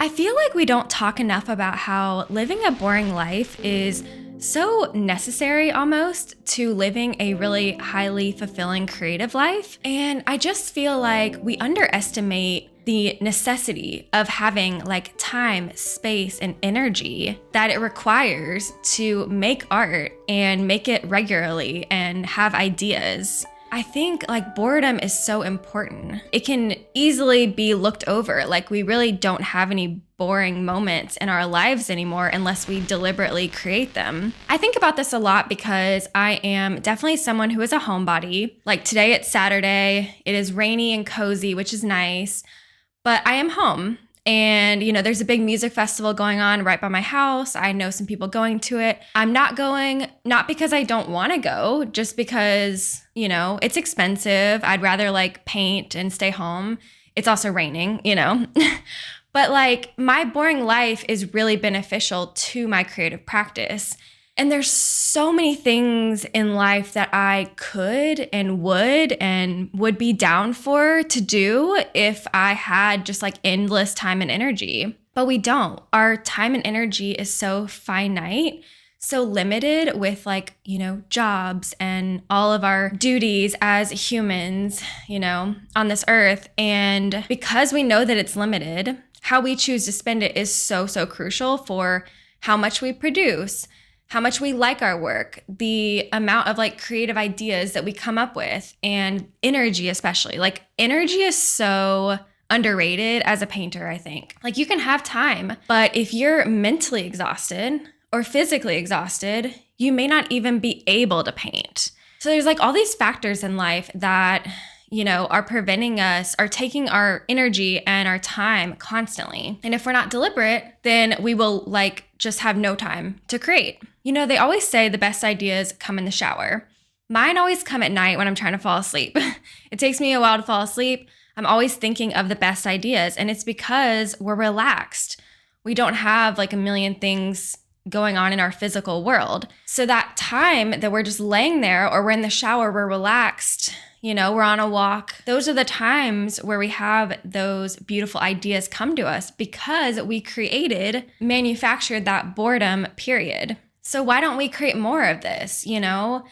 I feel like we don't talk enough about how living a boring life is so necessary almost to living a really highly fulfilling creative life. And I just feel like we underestimate the necessity of having like time, space, and energy that it requires to make art and make it regularly and have ideas. I think like boredom is so important. It can easily be looked over. Like we really don't have any boring moments in our lives anymore unless we deliberately create them. I think about this a lot because I am definitely someone who is a homebody. Like today it's Saturday. It is rainy and cozy, which is nice, but I am home. And, there's a big music festival going on right by my house. I know some people going to it. I'm not going, not because I don't want to go, just because, it's expensive. I'd rather like paint and stay home. It's also raining, But like my boring life is really beneficial to my creative practice. And there's so many things in life that I could and would be down for to do if I had just like endless time and energy. But we don't. Our time and energy is so finite, so limited with like, jobs and all of our duties as humans, on this earth. And because we know that it's limited, how we choose to spend it is so, so crucial for how much we produce, how much we like our work, the amount of like creative ideas that we come up with, and energy especially. Like energy is so underrated as a painter, I think. Like you can have time, but if you're mentally exhausted or physically exhausted, you may not even be able to paint. So there's like all these factors in life that are preventing us, are taking our energy and our time constantly. And if we're not deliberate, then we will like just have no time to create. They always say the best ideas come in the shower. Mine always come at night when I'm trying to fall asleep. It takes me a while to fall asleep. I'm always thinking of the best ideas, and it's because we're relaxed. We don't have like a million things going on in our physical world. So that time that we're just laying there or we're in the shower, we're relaxed, we're on a walk. Those are the times where we have those beautiful ideas come to us because we manufactured that boredom period. So why don't we create more of this, And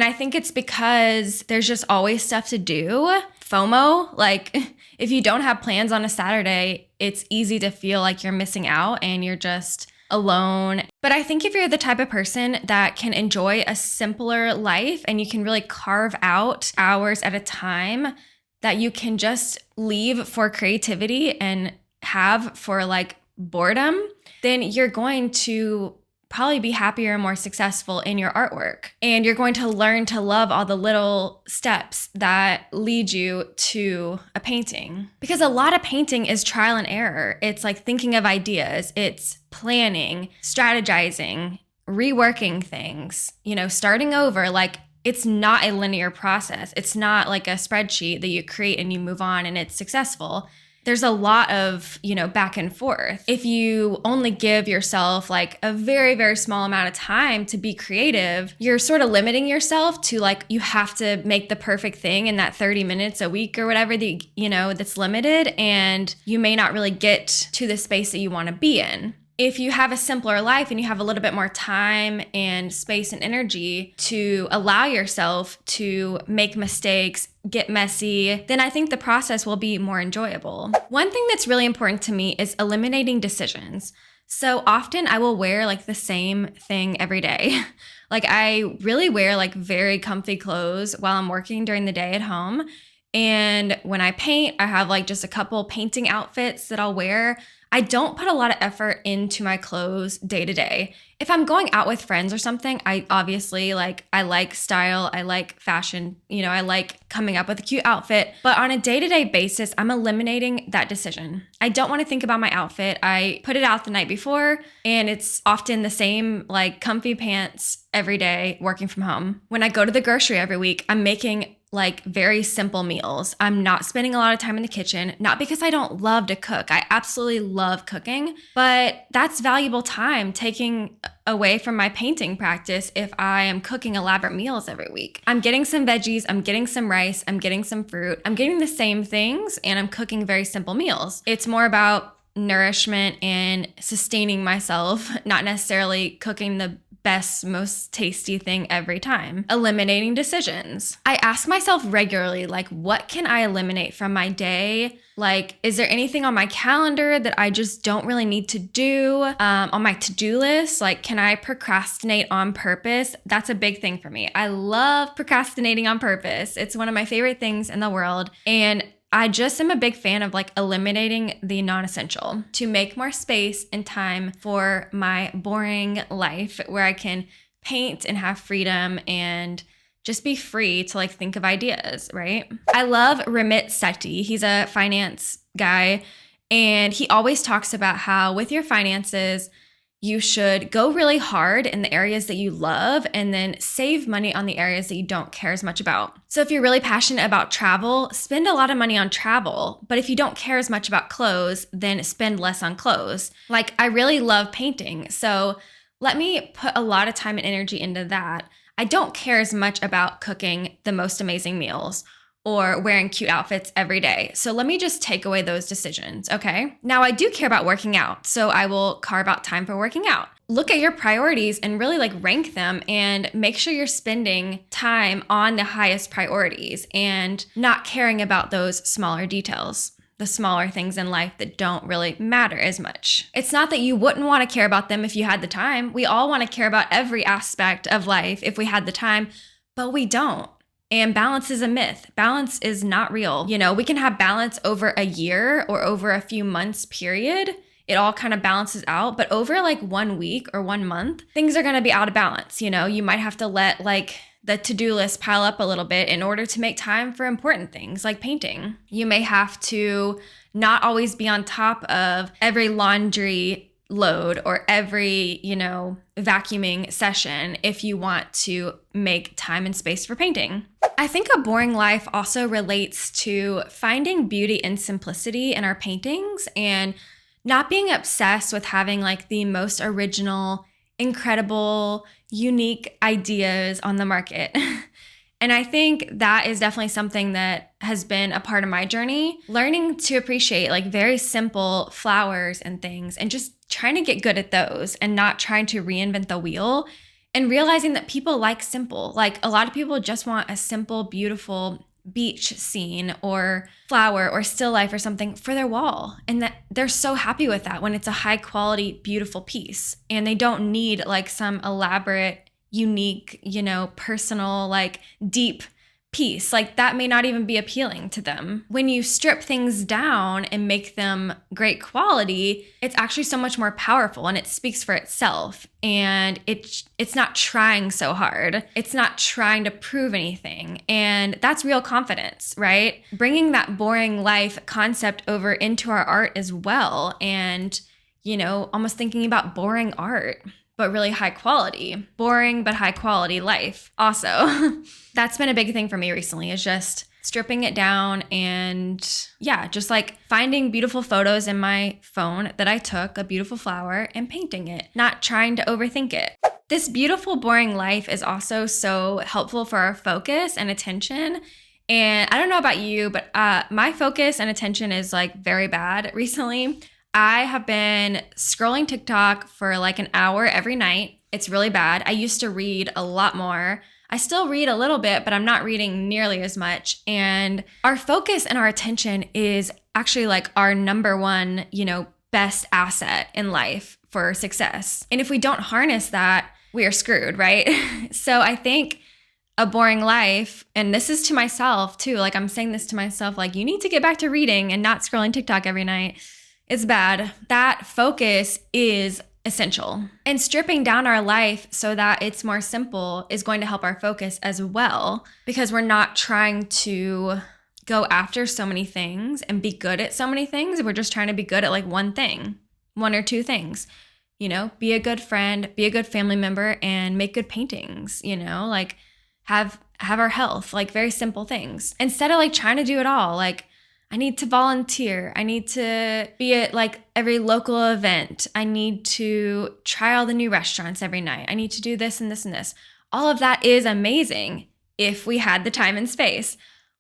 I think it's because there's just always stuff to do. FOMO, like if you don't have plans on a Saturday, it's easy to feel like you're missing out and you're just alone. But I think if you're the type of person that can enjoy a simpler life and you can really carve out hours at a time that you can just leave for creativity and have for like boredom, then you're going to probably be happier and more successful in your artwork. And you're going to learn to love all the little steps that lead you to a painting. Because a lot of painting is trial and error. It's like thinking of ideas, it's planning, strategizing, reworking things, starting over. Like it's not a linear process. It's not like a spreadsheet that you create and you move on and it's successful. There's a lot of, back and forth. If you only give yourself like a very, very small amount of time to be creative, you're sort of limiting yourself to like, you have to make the perfect thing in that 30 minutes a week or whatever that's limited. And you may not really get to the space that you want to be in. If you have a simpler life and you have a little bit more time and space and energy to allow yourself to make mistakes, get messy, then I think the process will be more enjoyable. One thing that's really important to me is eliminating decisions. So often I will wear like the same thing every day. Like I really wear like very comfy clothes while I'm working during the day at home. And when I paint, I have like just a couple painting outfits that I'll wear. I don't put a lot of effort into my clothes day to day. If I'm going out with friends or something, I obviously I like style, I like fashion, I like coming up with a cute outfit. But on a day-to-day basis, I'm eliminating that decision. I don't want to think about my outfit. I put it out the night before, and it's often the same like comfy pants every day working from home. When I go to the grocery every week, I'm making like very simple meals. I'm not spending a lot of time in the kitchen, not because I don't love to cook. I absolutely love cooking, but that's valuable time taking away from my painting practice if I am cooking elaborate meals every week. I'm getting some veggies, I'm getting some rice, I'm getting some fruit, I'm getting the same things, and I'm cooking very simple meals. It's more about nourishment and sustaining myself, not necessarily cooking the best, most tasty thing every time. Eliminating decisions. I ask myself regularly, like, what can I eliminate from my day? Like, is there anything on my calendar that I just don't really need to do? On my to-do list, like, can I procrastinate on purpose? That's a big thing for me. I love procrastinating on purpose. It's one of my favorite things in the world. And I just am a big fan of like eliminating the non-essential to make more space and time for my boring life where I can paint and have freedom and just be free to like think of ideas, right? I love Ramit Sethi. He's a finance guy, and he always talks about how with your finances, you should go really hard in the areas that you love and then save money on the areas that you don't care as much about. So if you're really passionate about travel, spend a lot of money on travel. But if you don't care as much about clothes, then spend less on clothes. Like, I really love painting, so let me put a lot of time and energy into that. I don't care as much about cooking the most amazing meals or wearing cute outfits every day. So let me just take away those decisions, okay? Now, I do care about working out, so I will carve out time for working out. Look at your priorities and really like rank them and make sure you're spending time on the highest priorities and not caring about those smaller details, the smaller things in life that don't really matter as much. It's not that you wouldn't want to care about them if you had the time. We all want to care about every aspect of life if we had the time, but we don't. And balance is a myth. Balance is not real. You know, we can have balance over a year or over a few months period. It all kind of balances out. But over like 1 week or 1 month, things are going to be out of balance. You know, you might have to let like the to-do list pile up a little bit in order to make time for important things like painting. You may have to not always be on top of every laundry load or every, vacuuming session if you want to make time and space for painting. I think a boring life also relates to finding beauty in simplicity in our paintings and not being obsessed with having like the most original, incredible, unique ideas on the market. And I think that is definitely something that has been a part of my journey, learning to appreciate like very simple flowers and things and just trying to get good at those and not trying to reinvent the wheel and realizing that people like simple. Like a lot of people just want a simple, beautiful beach scene or flower or still life or something for their wall. And that they're so happy with that when it's a high quality, beautiful piece. And they don't need like some elaborate, unique, personal, like deep piece. Like that may not even be appealing to them. When you strip things down and make them great quality, it's actually so much more powerful and it speaks for itself. And it's not trying so hard. It's not trying to prove anything. And that's real confidence, right? Bringing that boring life concept over into our art as well. And, almost thinking about boring art, but really high quality. Boring, but high quality life also. That's been a big thing for me recently, is just stripping it down and just like finding beautiful photos in my phone that I took, a beautiful flower, and painting it, not trying to overthink it. This beautiful, boring life is also so helpful for our focus and attention. And I don't know about you, but my focus and attention is like very bad recently. I have been scrolling TikTok for like an hour every night. It's really bad. I used to read a lot more. I still read a little bit, but I'm not reading nearly as much. And our focus and our attention is actually like our number one, best asset in life for success. And if we don't harness that, we are screwed, right? So I think a boring life, and this is to myself too, like I'm saying this to myself, like you need to get back to reading and not scrolling TikTok every night. It's bad. That focus is essential. And stripping down our life so that it's more simple is going to help our focus as well, because we're not trying to go after so many things and be good at so many things. We're just trying to be good at like one thing, one or two things, be a good friend, be a good family member, and make good paintings, like have our health, like very simple things, instead of like trying to do it all. Like I need to volunteer. I need to be at like every local event. I need to try all the new restaurants every night. I need to do this and this and this. All of that is amazing if we had the time and space.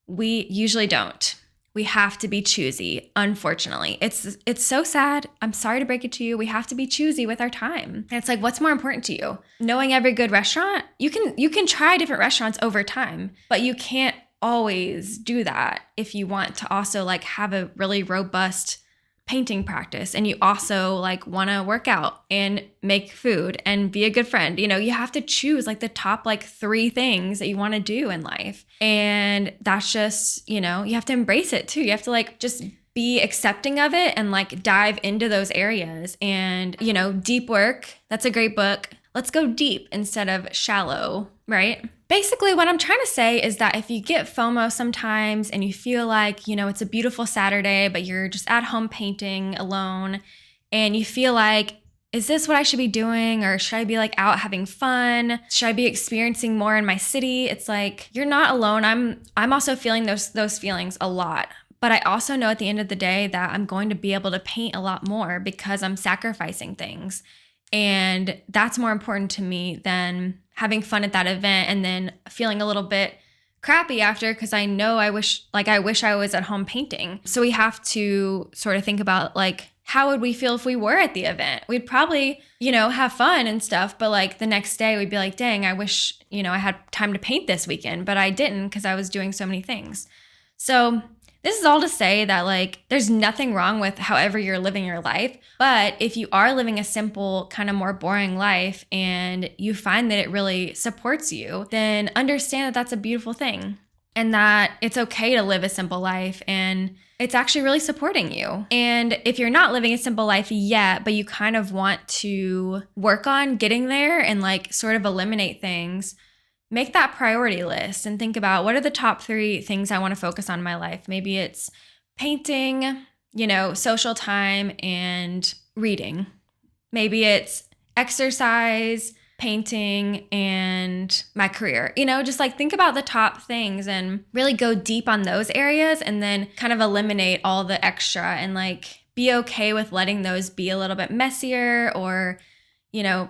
We usually don't. we have to be choosy, unfortunately. It's so sad. I'm sorry to break it to you. We have to be choosy with our time. And it's like, what's more important to you? Knowing every good restaurant? You can try different restaurants over time, but you can't always do that if you want to also like have a really robust painting practice, and you also like want to work out and make food and be a good friend. You have to choose like the top like 3 things that you want to do in life. And that's just, you have to embrace it too. You have to like just be accepting of it and like dive into those areas. And, Deep Work, that's a great book. Let's go deep instead of shallow, right? Basically, what I'm trying to say is that if you get FOMO sometimes and you feel like, it's a beautiful Saturday, but you're just at home painting alone and you feel like, is this what I should be doing? Or should I be like out having fun? Should I be experiencing more in my city? It's like, you're not alone. I'm also feeling those feelings a lot. But I also know at the end of the day that I'm going to be able to paint a lot more because I'm sacrificing things. And that's more important to me than having fun at that event and then feeling a little bit crappy after because I know I wish I was at home painting. So we have to sort of think about like, how would we feel if we were at the event? We'd probably, have fun and stuff, but like the next day we'd be like, dang, I wish, I had time to paint this weekend, but I didn't because I was doing so many things. So this is all to say that like there's nothing wrong with however you're living your life, but if you are living a simple, kind of more boring life and you find that it really supports you, then understand that that's a beautiful thing and that it's okay to live a simple life and it's actually really supporting you. And if you're not living a simple life yet, but you kind of want to work on getting there and like sort of eliminate things, make that priority list and think about what are the top 3 things I want to focus on in my life. Maybe it's painting, social time and reading. Maybe it's exercise, painting, and my career. Just like think about the top things and really go deep on those areas and then kind of eliminate all the extra and like be okay with letting those be a little bit messier or,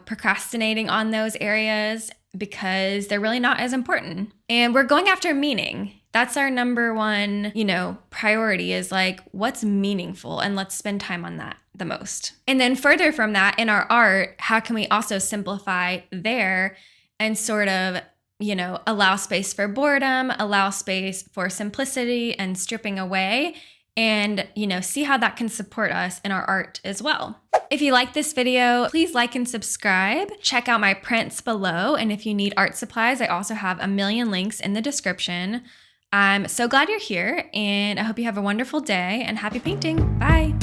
procrastinating on those areas because they're really not as important. And we're going after meaning. That's our number one, priority is like, what's meaningful? And let's spend time on that the most. And then further from that, in our art, how can we also simplify there and sort of, allow space for boredom, allow space for simplicity and stripping away, and, see how that can support us in our art as well. If you like this video, please like and subscribe. Check out my prints below. And if you need art supplies, I also have a million links in the description. I'm so glad you're here and I hope you have a wonderful day and happy painting. Bye.